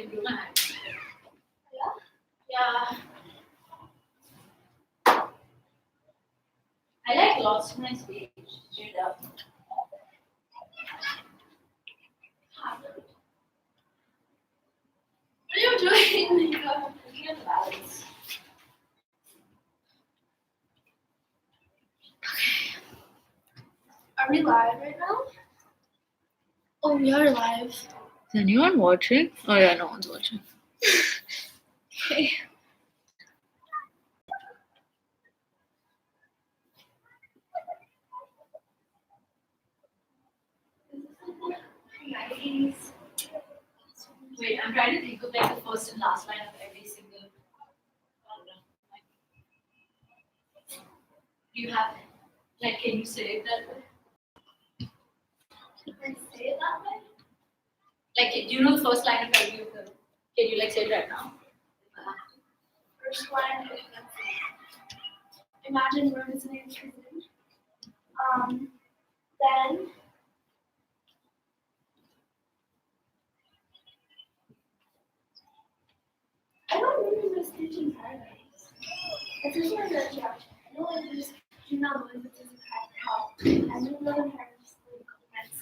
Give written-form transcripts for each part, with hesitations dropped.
can do my hand. Yeah. Yeah. I like lost my stage. Straight up. What are you doing? Looking at the balance. Are we live right now? Oh, we are live. Is anyone watching? Oh yeah, no one's watching. Okay. Nice. Wait, I'm trying to think of like the first and last line of every single. Do you have like? Can you say it that way? Can I say it that way? Like, do you know the first line of every of them? Can you like say it right now? First line is imagine we're visiting a prison. Then I don't remember the Stitch in Paradise. It's just like a joke. I know like there's do not live with this help. And you know in Paradise like comments.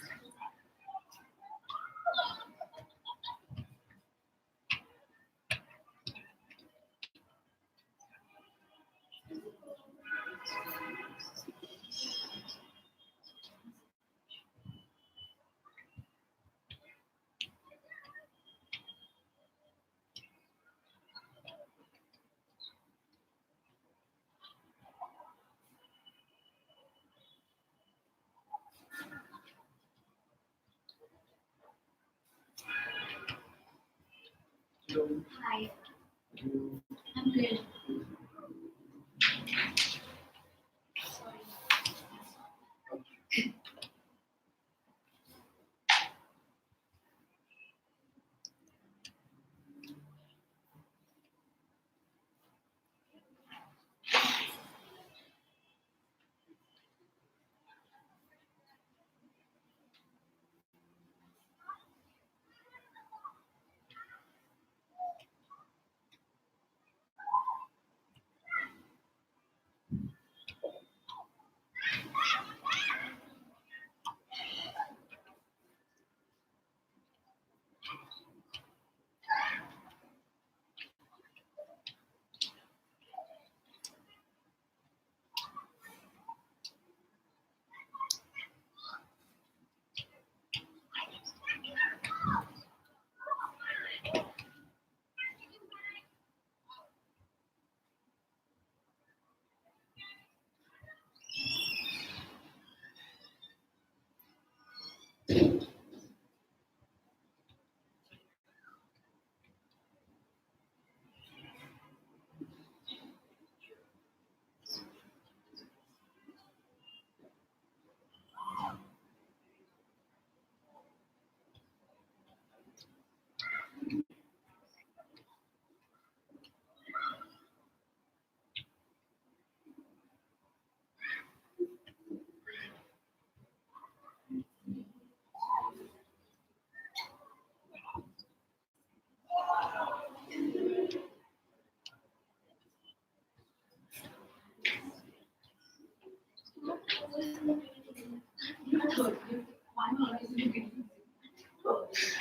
Hi. I'm good.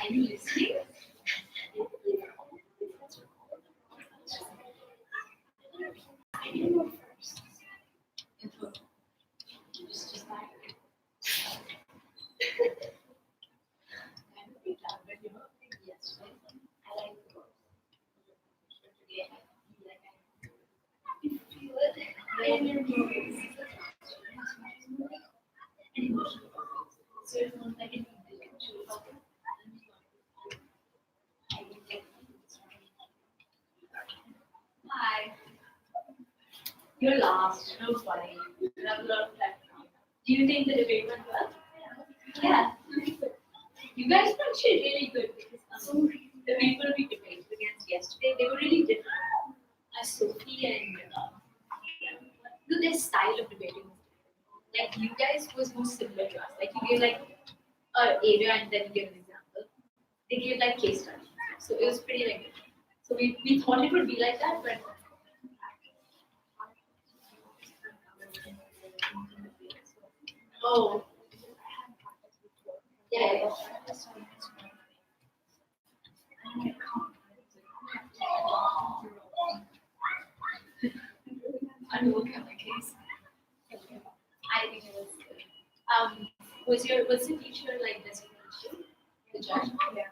Are you listening? I didn't know first. Just like. I'm a bit loud, but you know, yes, right? I like the book. Today I feel like I feel it in your voice. And emotional. So it's not like an intellectual. Hi. You're last. No funny. You have a lot of time now. Do you think the debate went well? Yeah. You guys were actually really good because the people we debated against yesterday, they were really different. Sophie and their style of debating was different. Like you guys was more similar to us. Like you gave like an area and then you gave an example. They gave like case studies. So it was pretty like different. So we thought it would be like that, but oh yeah, yeah. I will look at my case. I think it was good. Was the teacher like this with you? The judge? Yeah.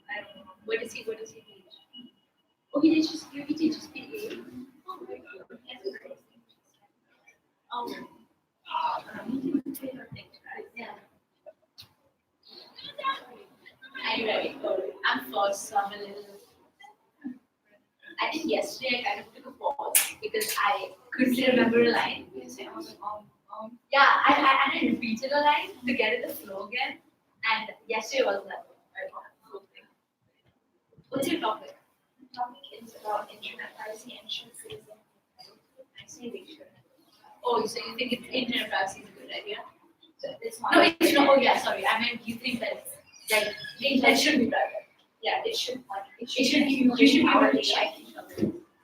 I don't know. What does he teach? Oh, he teaches PA. Oh, very good. Yeah. I'm ready for it. I'm first, so I'm a little. I think yesterday I kind of took a pause because I couldn't remember a line. Yeah, and I repeated a line to get in the flow again. And yesterday was that. What's your topic? The topic is about internet privacy and choices. I see picture. Oh, so you think internet privacy is a good idea? So it's No, it's not. Oh, yeah, sorry. I meant you think that like the internet should be private. yeah, it should It should be. You should be able to check each other.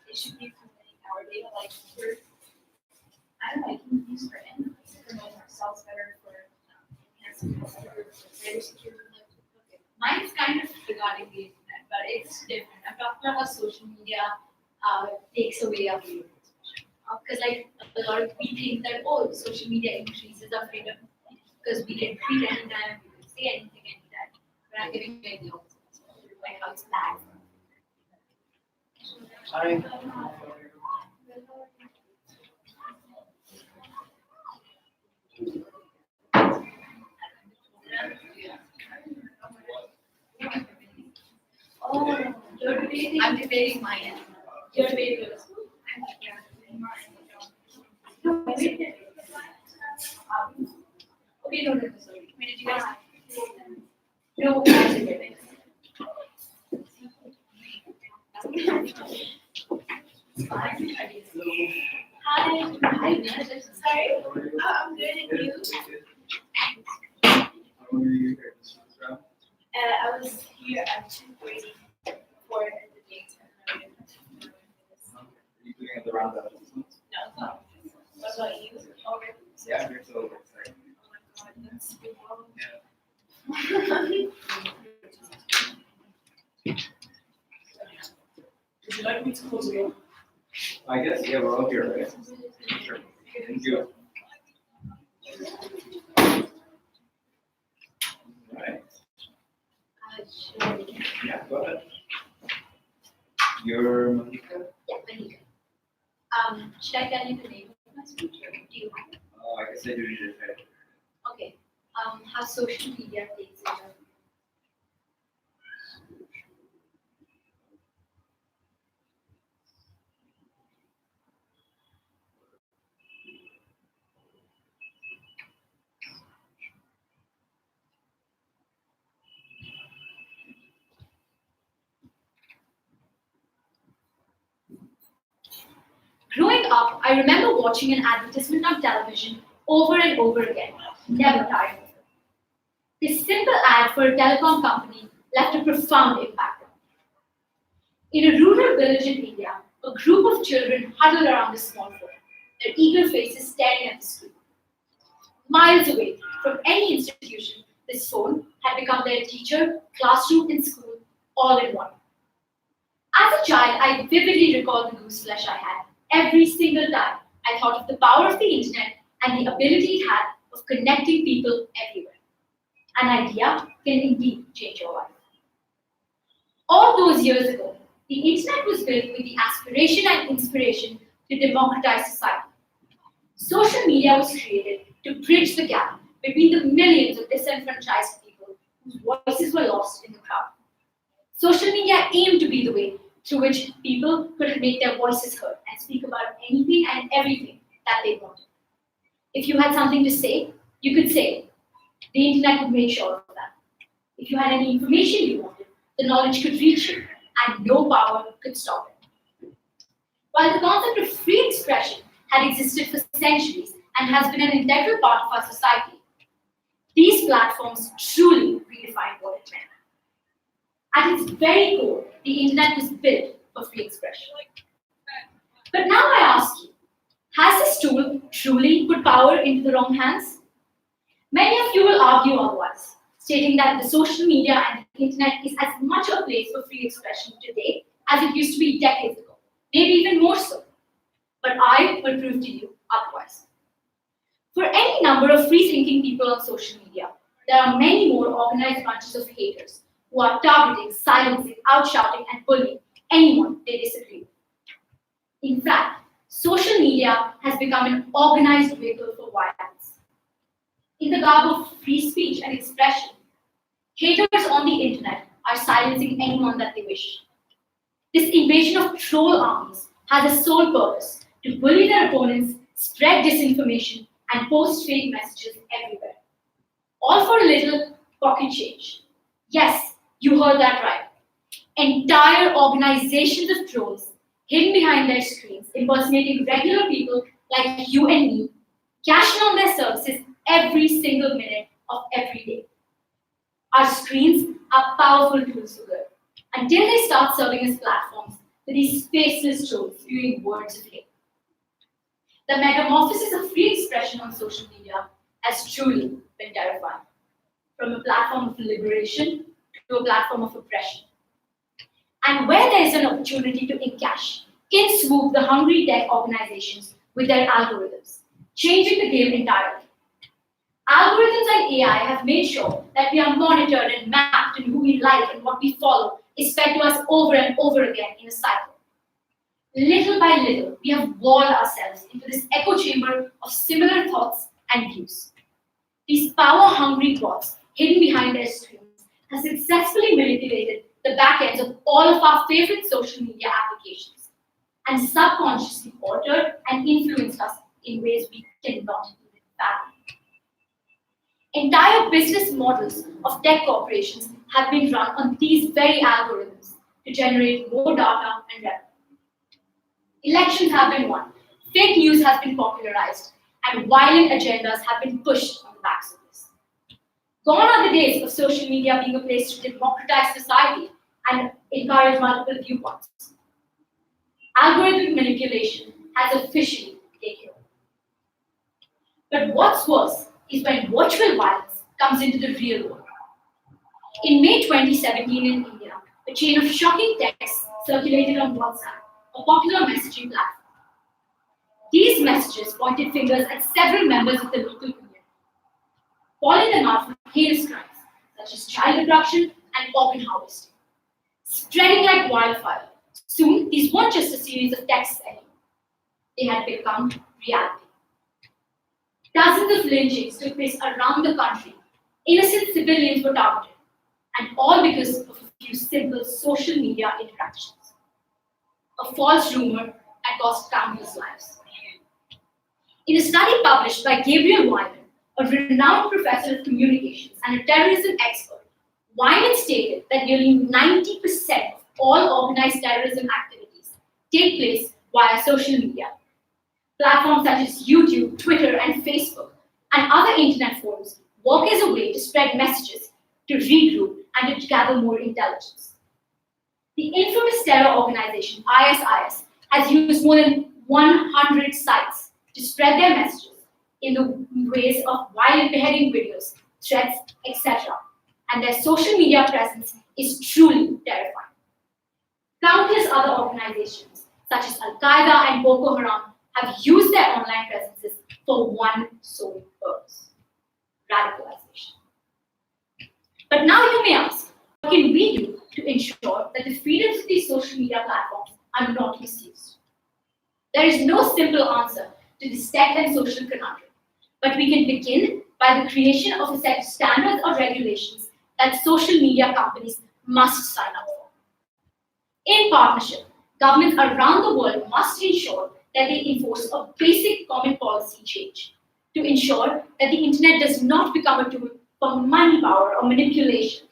It should be promoting our data like for I don't know, it can be used for anything, promoting ourselves better for enhancing our cybersecurity. Mine's kind of regarding the internet, but it's different. I'm talking about how social media takes away our freedom. Because like a lot of we think that social media increases our freedom because we can tweet anytime, we can say anything anytime. But I'm giving you the opposite, like how it's bad. Hi. Oh, you're debating. I'm debating mine. You're debating yours. No, wait. Okay, no, sorry. When did you guys? No, guys are debating. Hi. Hi. Sorry. I'm good and you? I was here at 2:30 for the date. Are you doing it around that? No. What about you? Yeah, you're so excited. Oh my god, that's so long. Would you like me to close again? I guess, yeah, we're all here, right? Sure. Thank you. Right. Sure. Yeah, go ahead. You're Monica? Yeah, Manika. Should I tell you the name of my speech or do you have it? I guess I do need to try. Okay. How social media takes over. Growing up, I remember watching an advertisement on television over and over again, never tired of it. This simple ad for a telecom company left a profound impact on me. In a rural village in India, a group of children huddled around a small phone, their eager faces staring at the screen. Miles away from any institution, this phone had become their teacher, classroom, and school all in one. As a child, I vividly recall the gooseflesh I had every single time I thought of the power of the internet and the ability it had of connecting people everywhere. An idea can indeed change your life. All those years ago, the internet was built with the aspiration and inspiration to democratize society. Social media was created to bridge the gap between the millions of disenfranchised people whose voices were lost in the crowd. Social media aimed to be the way through which people could make their voices heard and speak about anything and everything that they wanted. If you had something to say, you could say it. The internet would make sure of that. If you had any information you wanted, the knowledge could reach you, and no power could stop it. While the concept of free expression had existed for centuries and has been an integral part of our society, these platforms truly redefined what it meant. At its very core, the internet was built for free expression. But now I ask you, has this tool truly put power into the wrong hands? Many of you will argue otherwise, stating that the social media and the internet is as much a place for free expression today as it used to be decades ago, maybe even more so. But I will prove to you otherwise. For any number of free-thinking people on social media, there are many more organized bunches of haters who are targeting, silencing, outshouting, and bullying anyone they disagree with. In fact, social media has become an organized vehicle for violence. In the garb of free speech and expression, haters on the internet are silencing anyone that they wish. This invasion of troll armies has a sole purpose to bully their opponents, spread disinformation, and post fake messages everywhere. All for a little pocket change. Yes, you heard that right. Entire organizations of trolls hidden behind their screens, impersonating regular people like you and me, cashing on their services every single minute of every day. Our screens are powerful tools for good, until they start serving as platforms for these faceless trolls spewing words of hate. The metamorphosis of free expression on social media has truly been terrifying. From a platform of liberation to a platform of oppression. And where there is an opportunity to encash, in swoop the hungry tech organizations with their algorithms, changing the game entirely. Algorithms and AI have made sure that we are monitored and mapped, and who we like and what we follow is fed to us over and over again in a cycle. Little by little, we have walled ourselves into this echo chamber of similar thoughts and views. These power-hungry bots, hidden behind their screens, have successfully manipulated the backends of all of our favorite social media applications and subconsciously altered and influenced us in ways we cannot even fathom. Entire business models of tech corporations have been run on these very algorithms to generate more data and revenue. Elections have been won, fake news has been popularized, and violent agendas have been pushed on the backs of this. Gone are the days of social media being a place to democratize society and encourage multiple viewpoints. Algorithmic manipulation has officially taken over. But what's worse is when virtual violence comes into the real world. In May 2017 in India, a chain of shocking texts circulated on WhatsApp, a popular messaging platform. These messages pointed fingers at several members of the local community, calling them out for heinous crimes such as child abduction and organ harvesting. Spreading like wildfire, soon these weren't just a series of texts anymore. They had become reality. Dozens of lynchings took place around the country. Innocent civilians were targeted, and all because of a few simple social media interactions. A false rumor had cost countless lives. In a study published by Gabriel Wyman, a renowned professor of communications and a terrorism expert, Wyman stated that nearly 90% of all organized terrorism activities take place via social media. Platforms such as YouTube, Twitter, and Facebook, and other internet forums work as a way to spread messages, to regroup, and to gather more intelligence. The infamous terror organization ISIS has used more than 100 sites to spread their messages in the ways of violent beheading videos, threats, etc. And their social media presence is truly terrifying. Countless other organizations, such as Al-Qaeda and Boko Haram, have used their online presences for one sole purpose: radicalization. But now you may ask, what can we do to ensure that the freedoms of these social media platforms are not misused? There is no simple answer to this tech and social conundrum, but we can begin by the creation of a set of standards or regulations that social media companies must sign up for. In partnership, governments around the world must ensure that they enforce a basic common policy change to ensure that the internet does not become a tool for money power or manipulation.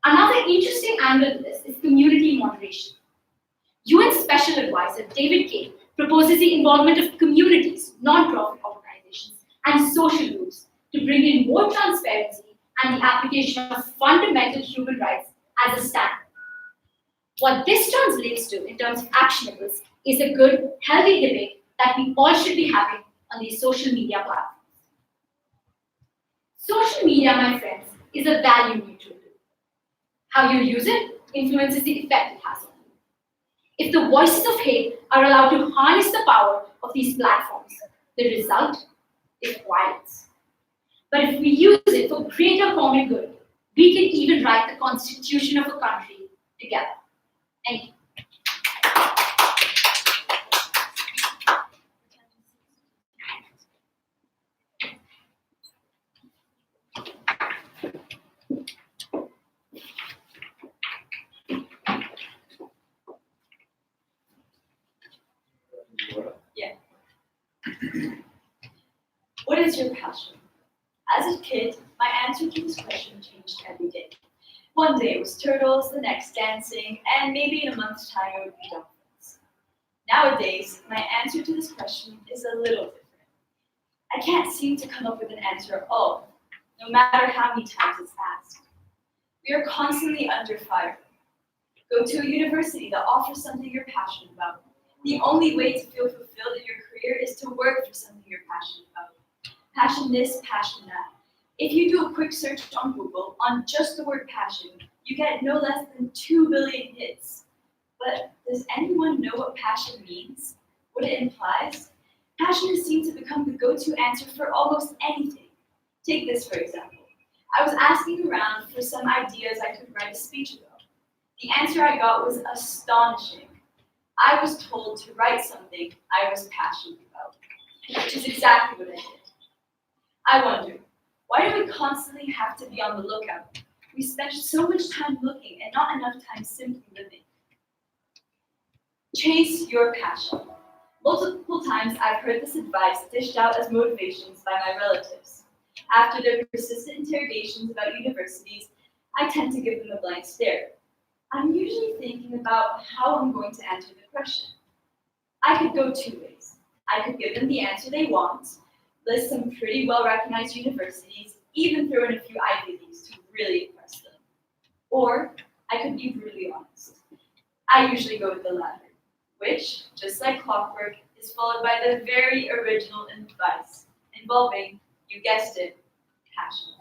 Another interesting angle to this is community moderation. UN Special Advisor David Kane proposes the involvement of communities, non-profit organizations, and social groups to bring in more transparency and the application of fundamental human rights as a standard. What this translates to in terms of actionables is a good, healthy debate that we all should be having on these social media platforms. Social media, my friends, is a value neutral tool. How you use it influences the effect it has on you. If the voices of hate are allowed to harness the power of these platforms, the result is violence. But if we use it for greater common good, we can even write the constitution of a country together. Thank you. Yeah. What is your passion? As a kid, my answer to this question changed every day. One day it was turtles, the next dancing, and maybe in a month's time it would be dolphins. Nowadays, my answer to this question is a little different. I can't seem to come up with an answer at all, no matter how many times it's asked. We are constantly under fire. Go to a university that offers something you're passionate about. The only way to feel fulfilled in your career is to work for something you're passionate about. Passion this, passion that. If you do a quick search on Google on just the word passion, you get no less than 2 billion hits. But does anyone know what passion means? What it implies? Passion has seemed to become the go-to answer for almost anything. Take this for example. I was asking around for some ideas I could write a speech about. The answer I got was astonishing. I was told to write something I was passionate about, which is exactly what I did. I wonder, why do we constantly have to be on the lookout? We spend so much time looking and not enough time simply living. Chase your passion. Multiple times I've heard this advice dished out as motivations by my relatives. After their persistent interrogations about universities, I tend to give them a blank stare. I'm usually thinking about how I'm going to answer the question. I could go two ways. I could give them the answer they want, list some pretty well-recognized universities, even throw in a few Ivy Leagues to really impress them. Or I could be brutally honest. I usually go with the latter, which, just like clockwork, is followed by the very original advice involving, you guessed it, passion.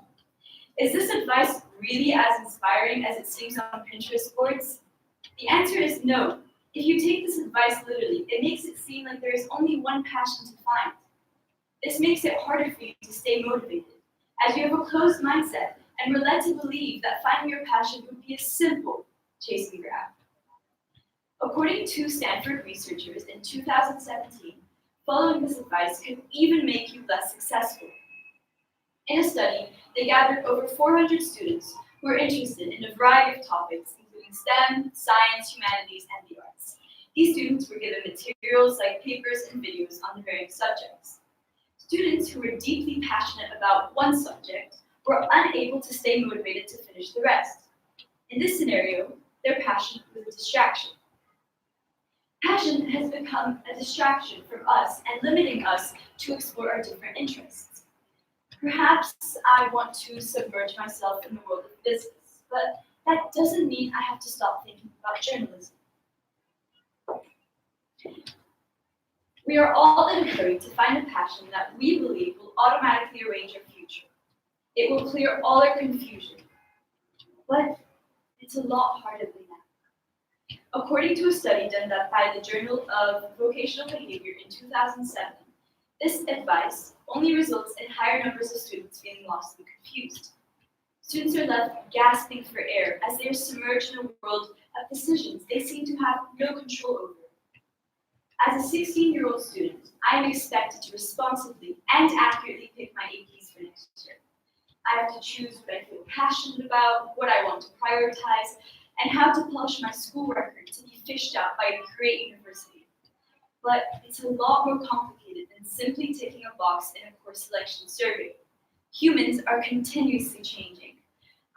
Is this advice really as inspiring as it seems on Pinterest boards? The answer is no. If you take this advice literally, it makes it seem like there is only one passion to find. This makes it harder for you to stay motivated, as you have a closed mindset and we're led to believe that finding your passion would be a simple chase and grab. According to Stanford researchers in 2017, following this advice could even make you less successful. In a study, they gathered over 400 students who were interested in a variety of topics, including STEM, science, humanities, and the arts. These students were given materials like papers and videos on the varying subjects. Students who were deeply passionate about one subject were unable to stay motivated to finish the rest. In this scenario, their passion was a distraction. Passion has become a distraction from us and limiting us to explore our different interests. Perhaps I want to submerge myself in the world of business, but that doesn't mean I have to stop thinking about journalism. We are all in a hurry to find a passion that we believe will automatically arrange our future. It will clear all our confusion. But it's a lot harder than that. According to a study done by the Journal of Vocational Behavior in 2007, this advice only results in higher numbers of students feeling lost and confused. Students are left gasping for air as they are submerged in a world of decisions they seem to have no control over. As a 16-year-old student, I am expected to responsibly and accurately pick my APs for next year. I have to choose what I feel passionate about, what I want to prioritize, and how to polish my school record to be fished out by a great university. But it's a lot more complicated than simply ticking a box in a course selection survey. Humans are continuously changing.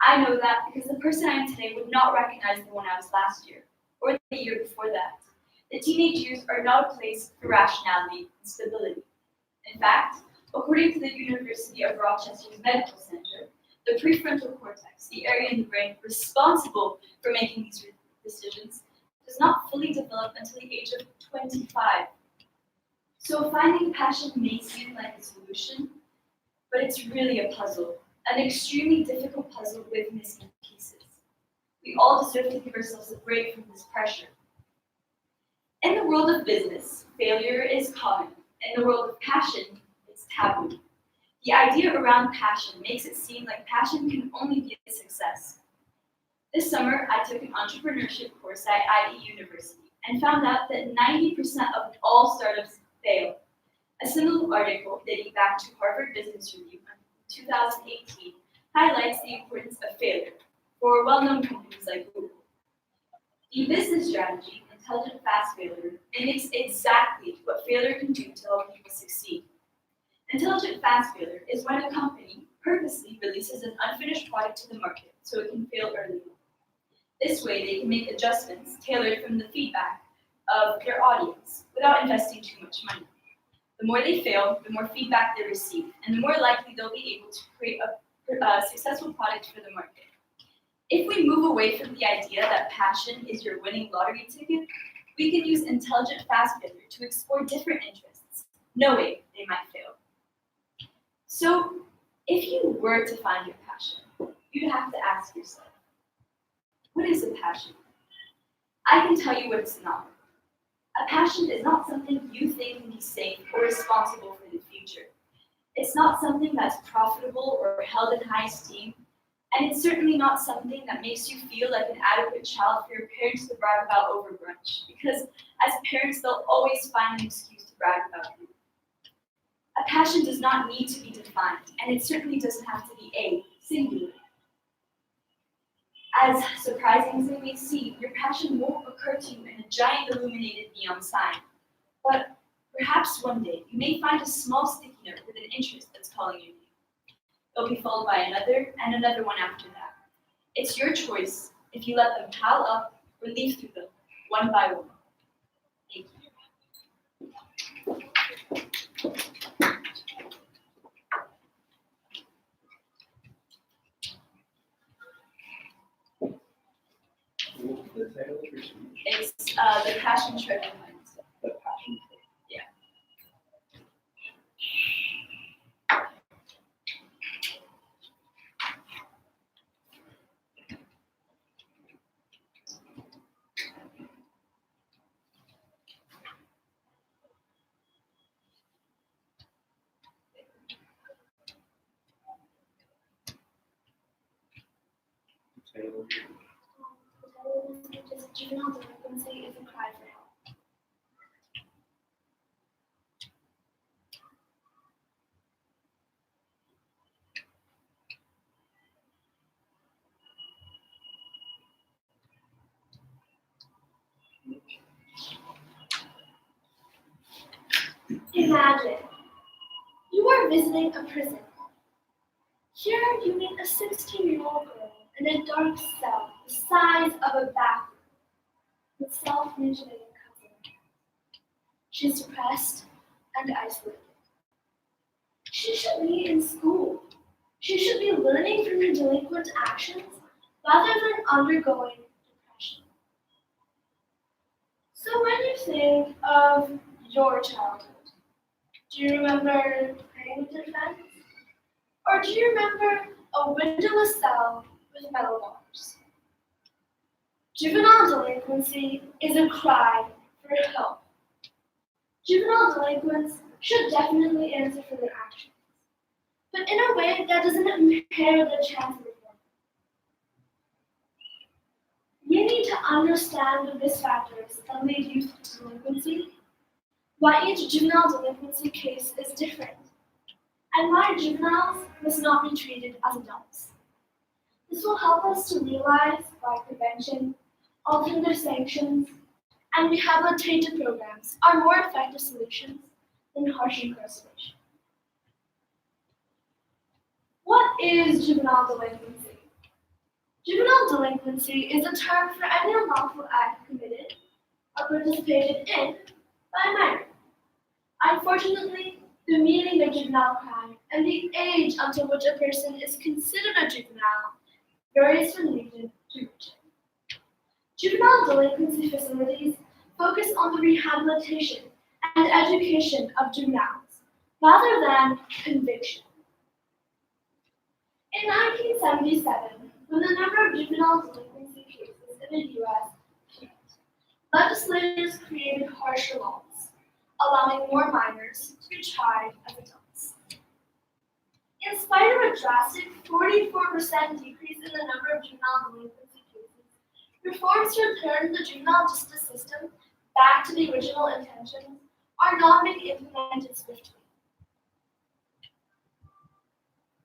I know that because the person I am today would not recognize the one I was last year, or the year before that. The teenage years are not a place for rationality and stability. In fact, according to the University of Rochester's Medical Center, The prefrontal cortex, the area in the brain responsible for making these decisions, does not fully develop until the age of 25. So finding passion may seem like a solution, but it's really a puzzle, an extremely difficult puzzle with missing pieces. We all deserve to give ourselves a break from this pressure. In the world of business, failure is common. In the world of passion, it's taboo. The idea around passion makes it seem like passion can only be a success. This summer, I took an entrepreneurship course at IE University and found out that 90% of all startups fail. A similar article dating back to Harvard Business Review in 2018 highlights the importance of failure for well-known companies like Google. The business strategy, intelligent fast failure, mimics exactly what failure can do to help people succeed. Intelligent fast failure is when a company purposely releases an unfinished product to the market so it can fail early. This way, they can make adjustments tailored from the feedback of their audience without investing too much money. The more they fail, the more feedback they receive, and the more likely they'll be able to create a successful product for the market. If we move away from the idea that passion is your winning lottery ticket, we can use intelligent fast failure to explore different interests, knowing they might fail. So, if you were to find your passion, you'd have to ask yourself, what is a passion? I can tell you what it's not. A passion is not something you think can be safe or responsible for the future. It's not something that's profitable or held in high esteem, and it's certainly not something that makes you feel like an adequate child for your parents to brag about over brunch, because as parents, they'll always find an excuse to brag about you. A passion does not need to be defined, and it certainly doesn't have to be a singular. As surprising as it may seem, your passion won't occur to you in a giant illuminated neon sign. But perhaps one day you may find a small sticky note with an interest that's calling your name. It'll be followed by another and another one after that. It's your choice if you let them pile up or leaf through them one by one. Thank you. The title of your speech, It's the passion shred behind it. the passion. Yeah. The title of your Just juvenile delinquency is a cry for help. Imagine you are visiting a prison. Here you meet a 16-year-old girl in a dark cell the size of a bathroom with self-mutilating cousin. She's depressed and isolated. She should be in school. She should be learning from her delinquent actions rather than undergoing depression. So when you think of your childhood, do you remember playing with your friends? Or do you remember a windowless cell with metal bars? Juvenile delinquency is a cry for help. Juvenile delinquents should definitely answer for their actions, but in a way that doesn't impair their chance of reform. We need to understand the risk factors that lead youth to delinquency, why each juvenile delinquency case is different, and why juveniles must not be treated as adults. This will help us to realize why prevention, alternative sanctions, and rehabilitative programs are more effective solutions than harsh incarceration. What is juvenile delinquency? Juvenile delinquency is a term for any unlawful act committed or participated in by a minor. Unfortunately, the meaning of juvenile crime, and the age until which a person is considered a juvenile varies from region to region. Juvenile delinquency facilities focus on the rehabilitation and education of juveniles rather than conviction. In 1977, when the number of juvenile delinquency cases in the U.S. peaked, legislators created harsher laws, allowing more minors to be tried as adults. In spite of a drastic 44% decrease in the number of juvenile delinquency cases, reforms to return the juvenile justice system back to the original intentions are not being implemented swiftly.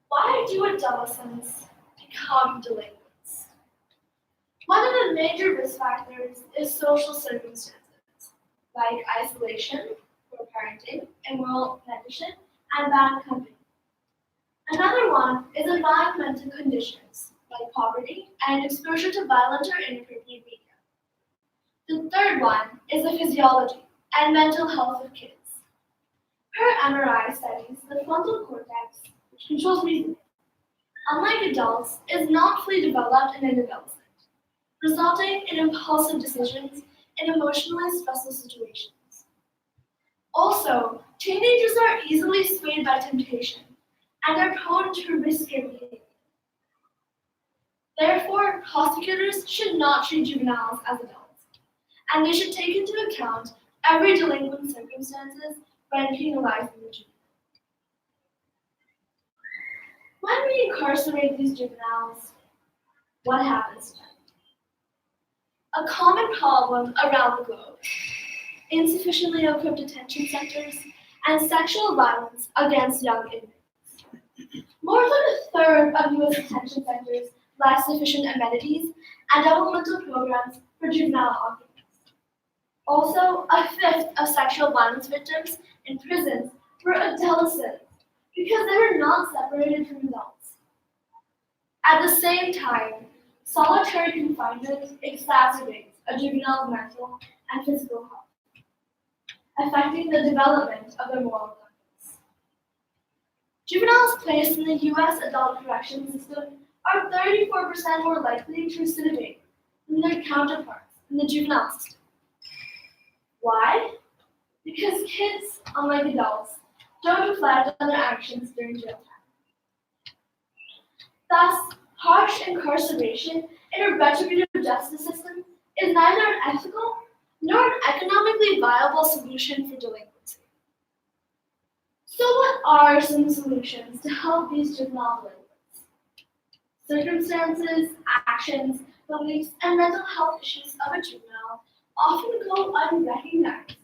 Why do adolescents become delinquents? One of the major risk factors is social circumstances, like isolation, poor parenting, immoral condition, and bad company. Another one is environmental conditions, like poverty and exposure to violent or inappropriate media. The third one is the physiology and mental health of kids. Per MRI studies, the frontal cortex, which controls reasoning, unlike adults, is not fully developed in an adolescent, resulting in impulsive decisions in emotionally stressful situations. Also, teenagers are easily swayed by temptation and are prone to risky behavior. Therefore, prosecutors should not treat juveniles as adults, and they should take into account every delinquent circumstances when penalizing the juvenile. When we incarcerate these juveniles, what happens to them? A common problem around the globe: insufficiently equipped detention centers and sexual violence against young inmates. More than a third of U.S. detention centers lack sufficient amenities and developmental programs for juvenile occupants. Also, a fifth of sexual violence victims in prisons were adolescents because they were not separated from adults. At the same time, solitary confinement exacerbates a juvenile's mental and physical health, affecting the development of their moral compass. Juveniles placed in the U.S. adult corrections system are 34% more likely to recidivate than their counterparts in the juvenile system. Why? Because kids, unlike adults, don't reflect on their actions during jail time. Thus, harsh incarceration in a retributive justice system is neither an ethical nor an economically viable solution for delinquency. So what are some solutions to help these juvenile delinquents? Circumstances, actions, beliefs, and mental health issues of a juvenile often go unrecognized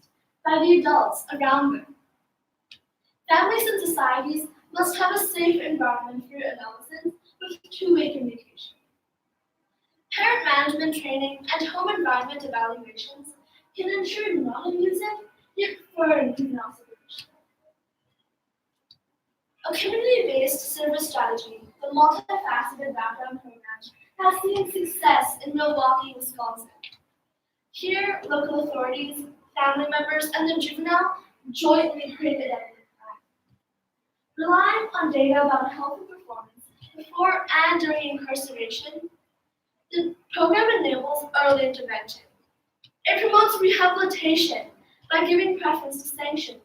by the adults around them. Families and societies must have a safe environment for adolescents with two-way communication. Parent management training and home environment evaluations can ensure non-abusive yet firm juvenile supervision. A community-based service strategy, the multifaceted background program, has seen success in Milwaukee, Wisconsin. Here, local authorities, family members, and the juvenile jointly create identity plan. Relying on data about health and performance before and during incarceration, the program enables early intervention. It promotes rehabilitation by giving preference to sanctions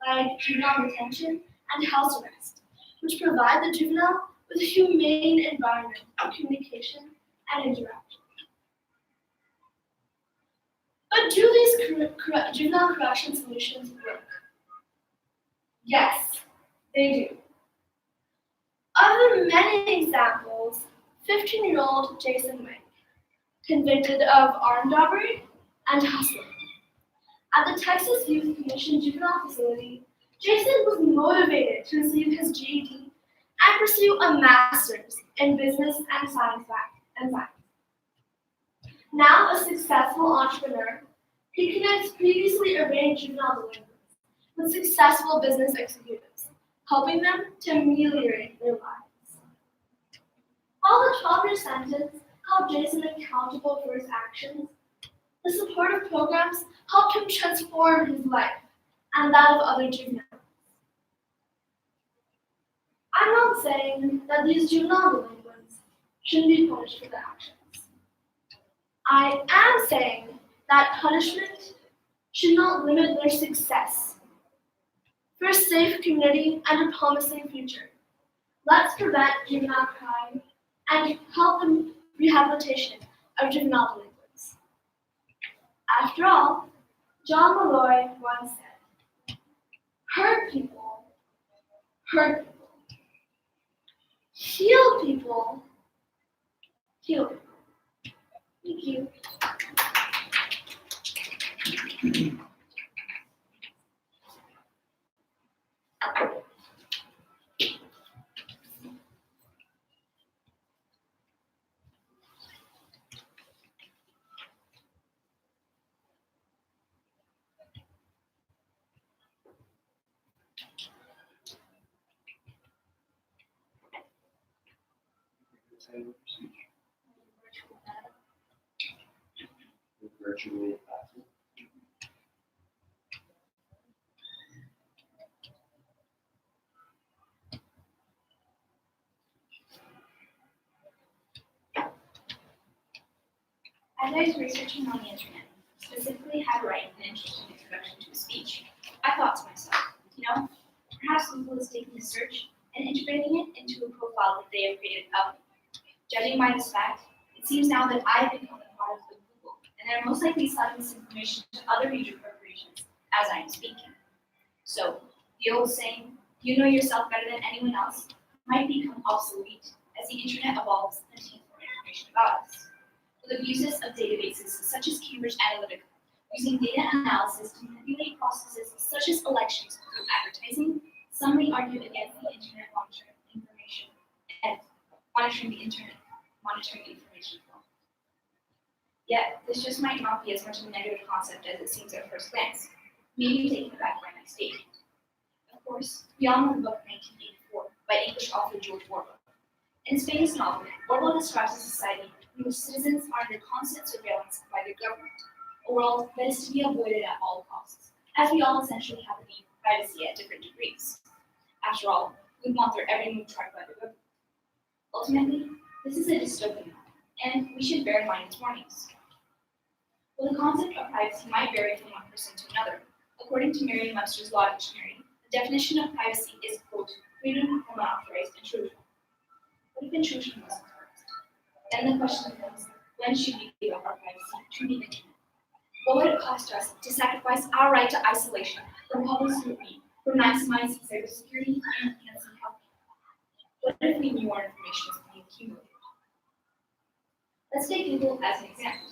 like juvenile detention and house arrest, which provide the juvenile with a humane environment of communication and interaction. But do these juvenile correction solutions work? Yes, they do. Of the many examples, 15-year-old Jason Wing, convicted of armed robbery and hustling. At the Texas Youth Commission Juvenile Facility, Jason was motivated to receive his GED and pursue a master's in business and science. Now a successful entrepreneur, he connects previously arraigned juvenile delinquents with successful business executives, helping them to ameliorate their lives. While the 12-year sentence held Jason accountable for his actions, the supportive programs helped him transform his life and that of other juveniles. I'm not saying that these juvenile delinquents shouldn't be punished for their actions. I am saying that punishment should not limit their success. For a safe community and a promising future, let's prevent juvenile crime and help the rehabilitation of juvenile delinquents. After all, John Malloy once said, hurt people, hurt people. Heal people, heal people. Thank you. Virtually possible. As I was researching on the internet, specifically how to write an interesting introduction to a speech, I thought to myself, perhaps Google is taking this search and integrating it into a profile that they have created of me. Judging by this fact, it seems now that I have become a part of Google, and they're most likely selling this information to other major corporations as I am speaking. So, the old saying, you know yourself better than anyone else, might become obsolete as the internet evolves and obtains more information about us. With abuses of databases such as Cambridge Analytica, using data analysis to manipulate processes such as elections through advertising, some may argue against the internet monitoring information and monitoring information flow. Yet, this just might not be as much of a negative concept as it seems at first glance. Maybe taken aback by my statement. Of course, we all know the book 1984 by English author George Orwell. In his famous novel, Orwell describes a society in which citizens are under constant surveillance by their government, a world that is to be avoided at all costs, as we all essentially have a need for privacy at different degrees. After all, we want their every move tracked by the government. Ultimately, this is a dystopian novel, and we should bear in mind its warnings. While the concept of privacy might vary from one person to another, according to Merriam-Webster's Law Dictionary, the definition of privacy is, quote, freedom from unauthorized intrusion. What if intrusion wasn't authorized? Then the question becomes, when should we give up our privacy to the internet? What would it cost us to sacrifice our right to isolation from public scrutiny, for maximizing cybersecurity and enhancing healthcare? What if we knew our information was being accumulated? Let's take Google as an example.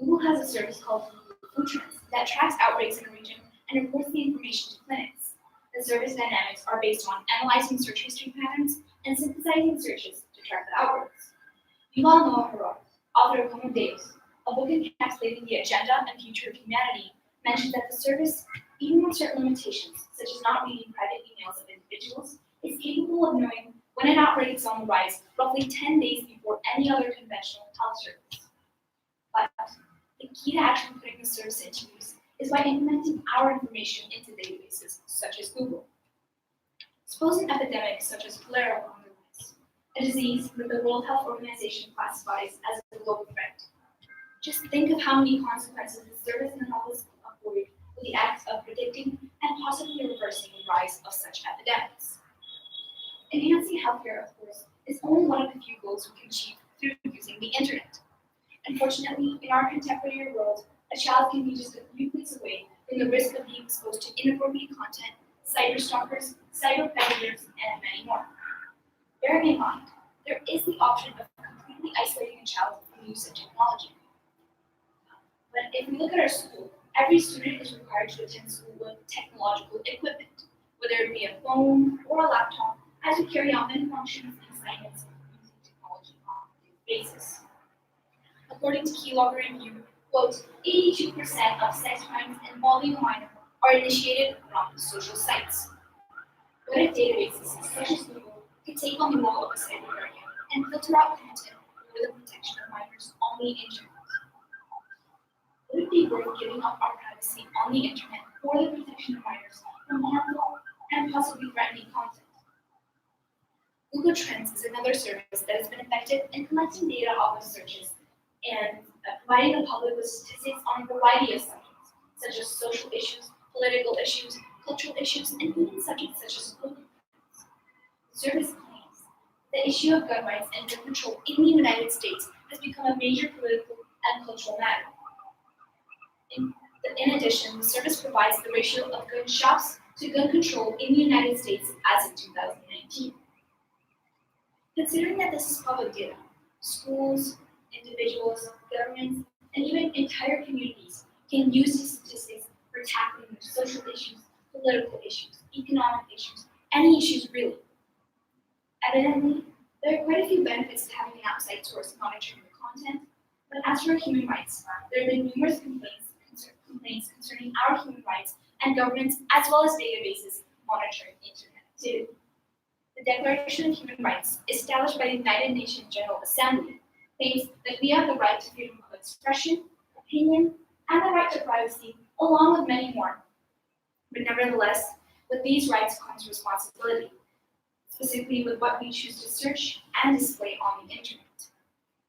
Google has a service called Google Food Trends that tracks outbreaks in a region and reports the information to clinics. The service dynamics are based on analyzing search history patterns and synthesizing searches to track the outbreaks. Yuval Noah Harari, author of Homo Deus, a book encapsulating the agenda and future of humanity, mentioned that the service, even with certain limitations, such as not reading private emails of individuals, is capable of knowing when an outbreak is on the rise roughly 10 days before any other conventional health service. But the key to actually putting the service into use is by implementing our information into databases such as Google. Suppose an epidemic such as cholera on the rise, a disease that the World Health Organization classifies as a global threat. Just think of how many consequences the service can help us avoid with the acts of predicting and possibly reversing the rise of such epidemics. Enhancing healthcare, of course, is only one of the few goals we can achieve through using the internet. Unfortunately, in our contemporary world, a child can be just a few clicks away from the risk of being exposed to inappropriate content, cyber stalkers, cyber predators, and many more. Bearing in mind, there is the option of completely isolating a child from the use of technology. But if we look at our school, every student is required to attend school with technological equipment, whether it be a phone or a laptop, as we carry out many functions and assignments using technology on a daily basis. According to Keylogger Review, quote, 82% of sex crimes involving a minor are initiated from social sites. What if databases such as Google could take on the role of a cyberguardian and filter out content for the protection of minors on the internet? Would it be worth giving up our privacy on the internet for the protection of minors from harmful and possibly threatening content? Google Trends is another service that has been effective in collecting data off of searches and providing the public with statistics on a variety of subjects, such as social issues, political issues, cultural issues, and even subjects such as clothing. The service claims the issue of gun rights and gun control in the United States has become a major political and cultural matter. In addition, the service provides the ratio of gun shops to gun control in the United States as of 2019. Considering that this is public data, schools, individuals, governments, and even entire communities can use these statistics for tackling their social issues, political issues, economic issues, any issues really. Evidently, there are quite a few benefits to having an outside source monitoring the content, but as for human rights, there have been numerous complaints concerning our human rights and governance, as well as databases monitoring internet activity. The Declaration of Human Rights, established by the United Nations General Assembly, claims that we have the right to freedom of expression, opinion, and the right to privacy, along with many more. But nevertheless, with these rights comes responsibility, specifically with what we choose to search and display on the internet.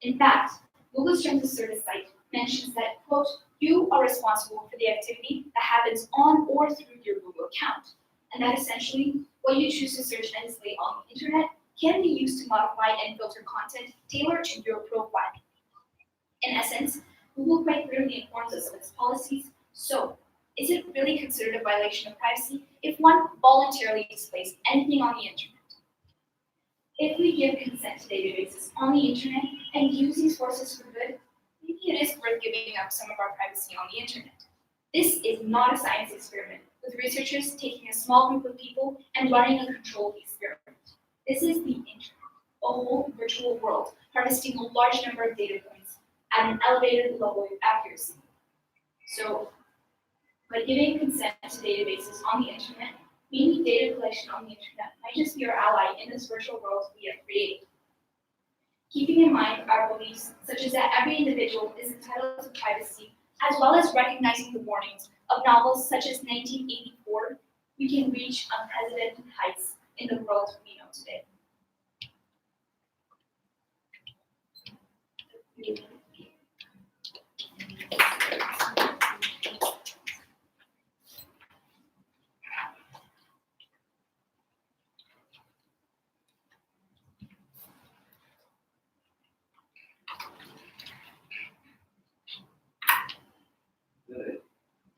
In fact, Google's Terms of Service site mentions that, quote, you are responsible for the activity that happens on or through your Google account, and that essentially what you choose to search and display on the internet can be used to modify and filter content tailored to your profile. In essence, Google quite clearly informs us of its policies, so is it really considered a violation of privacy if one voluntarily displays anything on the internet? If we give consent to databases on the internet and use these forces for good, maybe it is worth giving up some of our privacy on the internet. This is not a science experiment, with researchers taking a small group of people and running a controlled experiment. This is the internet, a whole virtual world harvesting a large number of data points at an elevated level of accuracy. So, by giving consent to databases on the internet, maybe data collection on the internet might just be our ally in this virtual world we have created. Keeping in mind our beliefs, such as that every individual is entitled to privacy, as well as recognizing the warnings of novels such as 1984, we can reach unprecedented heights in the world we know today. Really?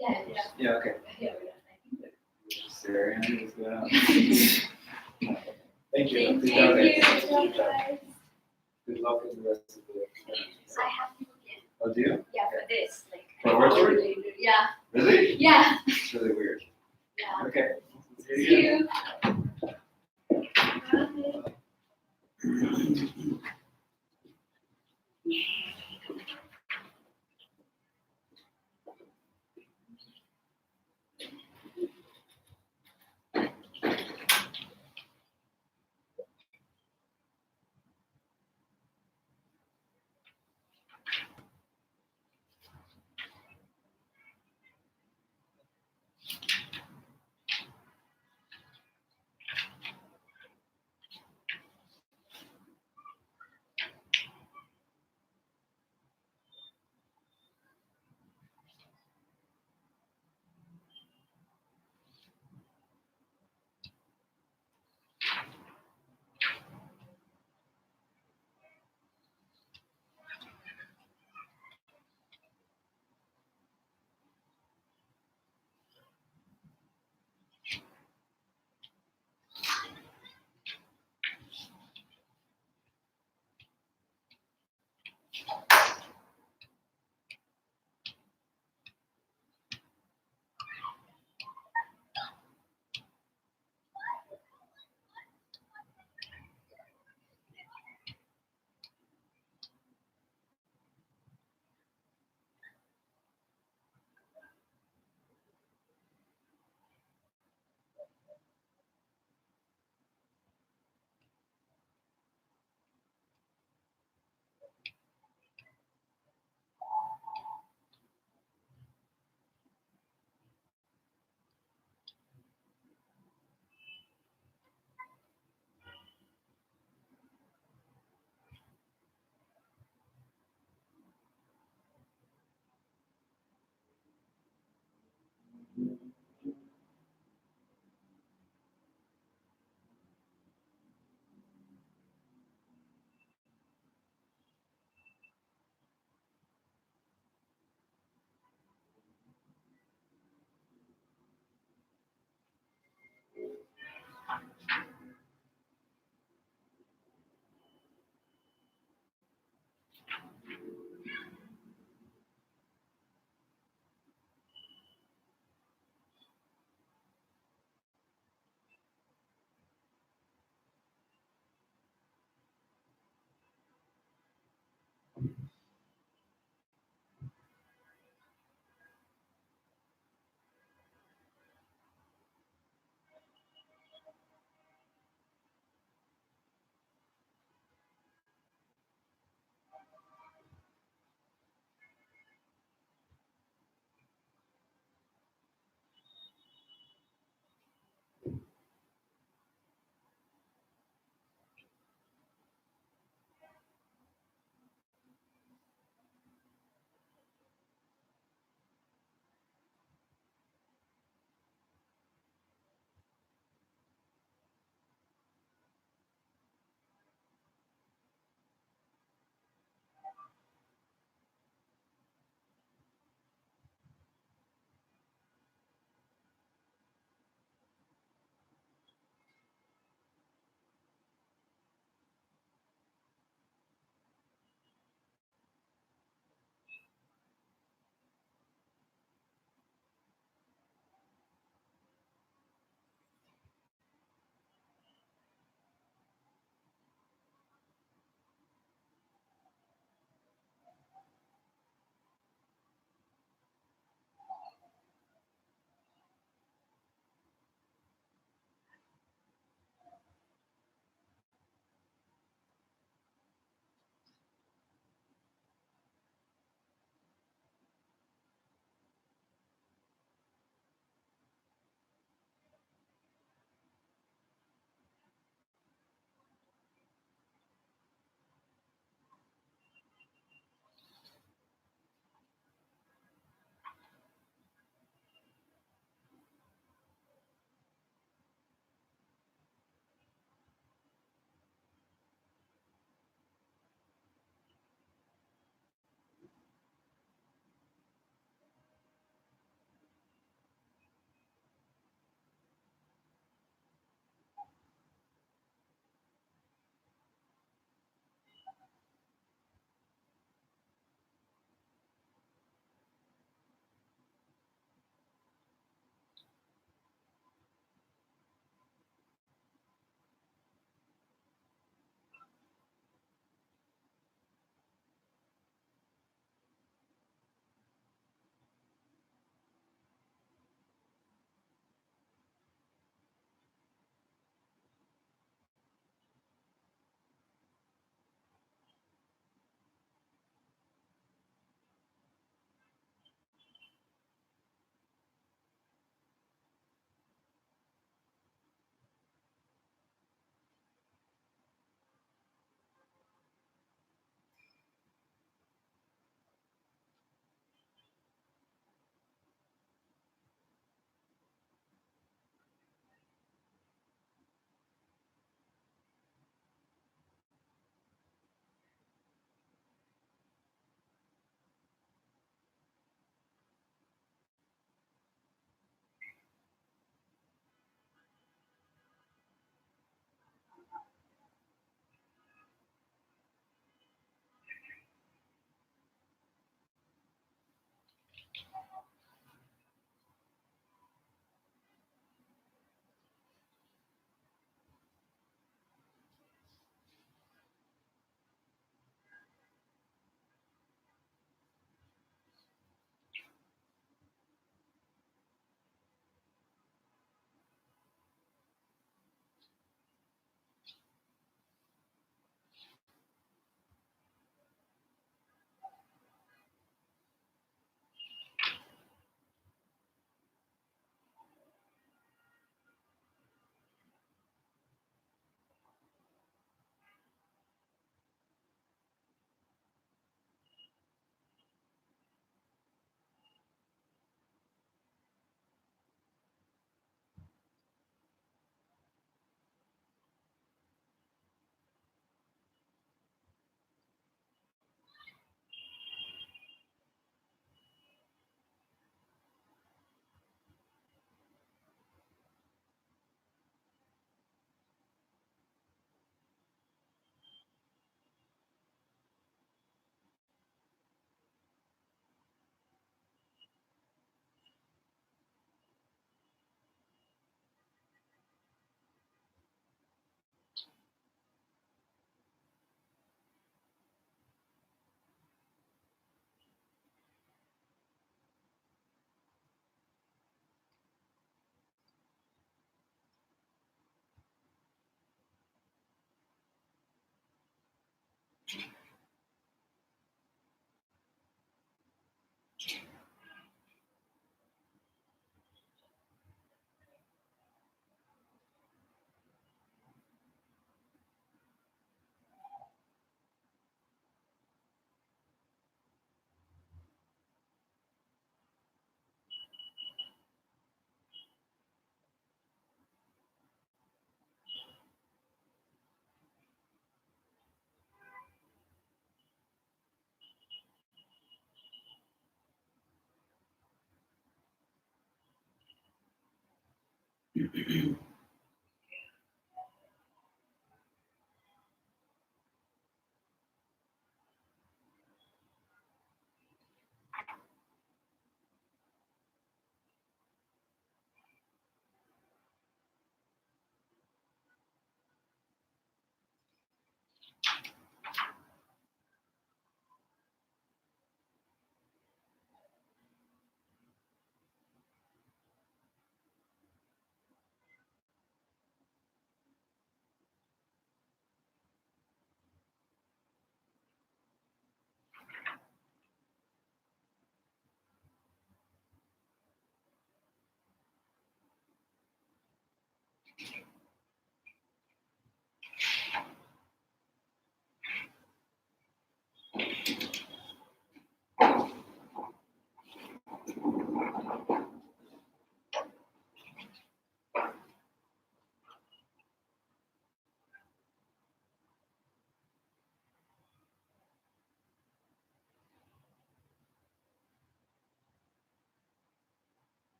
Yeah. Yeah, okay. Yeah. Sarah, what's going on? Thank you. Thank Good you. job, guys. Guys, Good luck with the rest of the. I have to get Oh, do you? Yeah, for this, like. For Qratory? Yeah. Really? Yeah. It's really weird. Yeah. Okay. Thank you.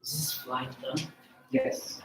Is this flight done? Yes.